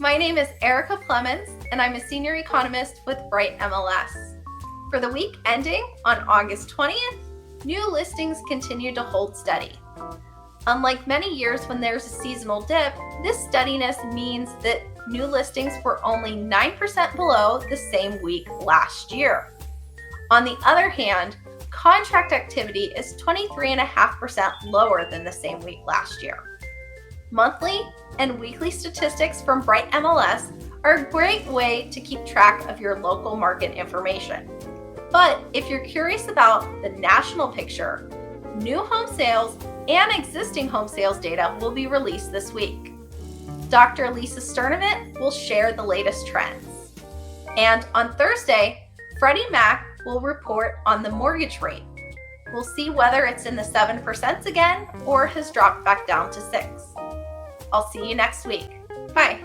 My name is Erica Plemmons, and I'm a senior economist with Bright MLS. For the week ending on August 20th, new listings continue to hold steady. Unlike many years when there's a seasonal dip, this steadiness means that new listings were only 9% below the same week last year. On the other hand, contract activity is 23.5% lower than the same week last year. Monthly and weekly statistics from Bright MLS are a great way to keep track of your local market information. But if you're curious about the national picture, new home sales and existing home sales data will be released this week. Dr. Lisa Sternovit will share the latest trends. And on Thursday, Freddie Mac will report on the mortgage rate. We'll see whether it's in the 7% again or has dropped back down to 6%. I'll see you next week. Bye.